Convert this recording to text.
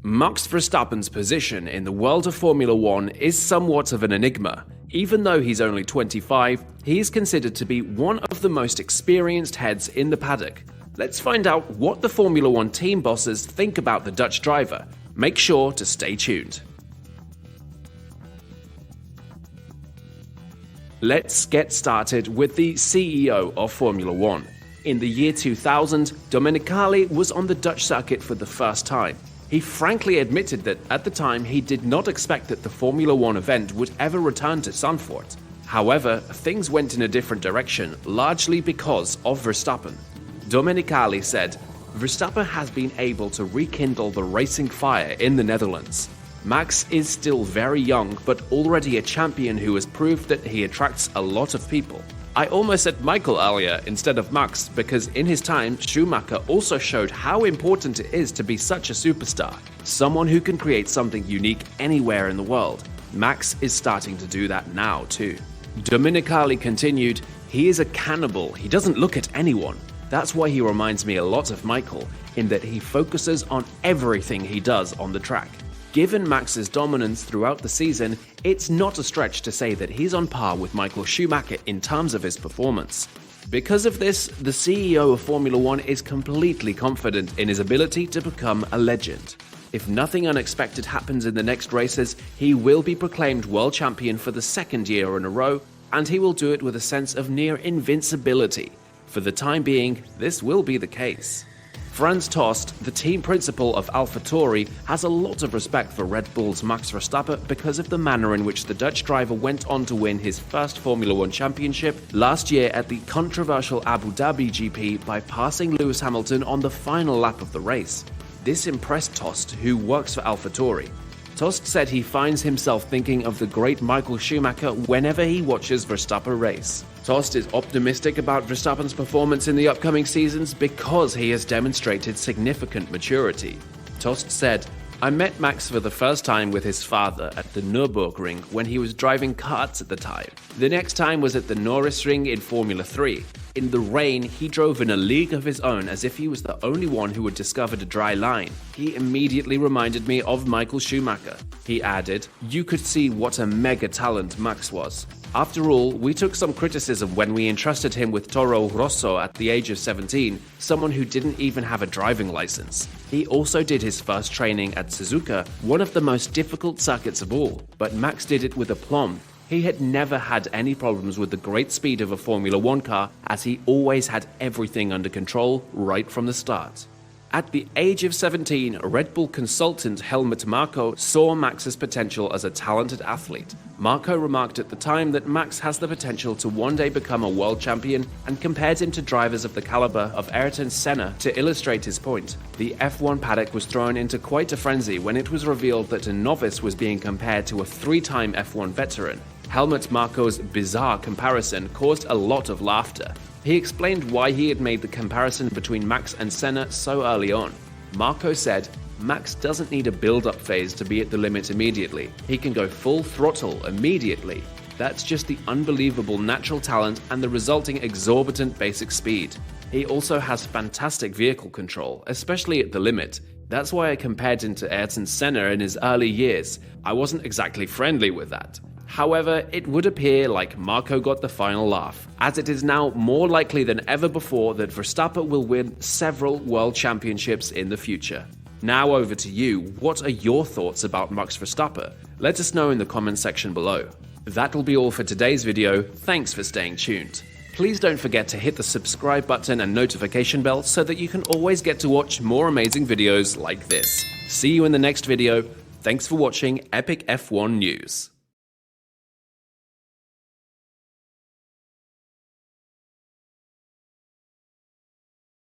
Max Verstappen's position in the world of Formula One is somewhat of an enigma. Even though he's only 25, he is considered to be one of the most experienced heads in the paddock. Let's find out what the Formula One team bosses think about the Dutch driver. Make sure to stay tuned. Let's get started with the CEO of Formula One. In the year 2000, Domenicali was on the Dutch circuit for the first time. He frankly admitted that at the time he did not expect that the Formula One event would ever return to Zandvoort. However, things went in a different direction, largely because of Verstappen. Domenicali said, "Verstappen has been able to rekindle the racing fire in the Netherlands. Max is still very young, but already a champion who has proved that he attracts a lot of people." I almost said Michael earlier instead of Max because in his time, Schumacher also showed how important it is to be such a superstar, someone who can create something unique anywhere in the world. Max is starting to do that now too. Domenicali continued, "He is a cannibal, he doesn't look at anyone. That's why he reminds me a lot of Michael, in that he focuses on everything he does on the track." Given Max's dominance throughout the season, it's not a stretch to say that he's on par with Michael Schumacher in terms of his performance. Because of this, the CEO of Formula One is completely confident in his ability to become a legend. If nothing unexpected happens in the next races, he will be proclaimed world champion for the second year in a row, and he will do it with a sense of near invincibility. For the time being, this will be the case. Franz Tost, the team principal of AlphaTauri, has a lot of respect for Red Bull's Max Verstappen because of the manner in which the Dutch driver went on to win his first Formula One championship last year at the controversial Abu Dhabi GP by passing Lewis Hamilton on the final lap of the race. This impressed Tost, who works for AlphaTauri. Tost said he finds himself thinking of the great Michael Schumacher whenever he watches Verstappen race. Tost is optimistic about Verstappen's performance in the upcoming seasons because he has demonstrated significant maturity. Tost said, "I met Max for the first time with his father at the Nürburgring when he was driving karts at the time. The next time was at the Norrisring in Formula 3. In the rain, he drove in a league of his own as if he was the only one who had discovered a dry line. He immediately reminded me of Michael Schumacher." He added, "You could see what a mega talent Max was. After all, we took some criticism when we entrusted him with Toro Rosso at the age of 17, someone who didn't even have a driving license. He also did his first training at Suzuka, one of the most difficult circuits of all, but Max did it with aplomb. He had never had any problems with the great speed of a Formula One car, as he always had everything under control right from the start." At the age of 17, Red Bull consultant Helmut Marko saw Max's potential as a talented athlete. Marko remarked at the time that Max has the potential to one day become a world champion and compared him to drivers of the caliber of Ayrton Senna to illustrate his point. The F1 paddock was thrown into quite a frenzy when it was revealed that a novice was being compared to a three-time F1 veteran. Helmut Marko's bizarre comparison caused a lot of laughter. He explained why he had made the comparison between Max and Senna so early on. Marko said, "Max doesn't need a build-up phase to be at the limit immediately. He can go full throttle immediately. That's just the unbelievable natural talent and the resulting exorbitant basic speed. He also has fantastic vehicle control, especially at the limit. That's why I compared him to Ayrton Senna in his early years. I wasn't exactly friendly with that." However, it would appear like Marko got the final laugh, as it is now more likely than ever before that Verstappen will win several world championships in the future. Now over to you, what are your thoughts about Max Verstappen? Let us know in the comment section below. That'll be all for today's video, thanks for staying tuned. Please don't forget to hit the subscribe button and notification bell so that you can always get to watch more amazing videos like this. See you in the next video, thanks for watching Epic F1 News.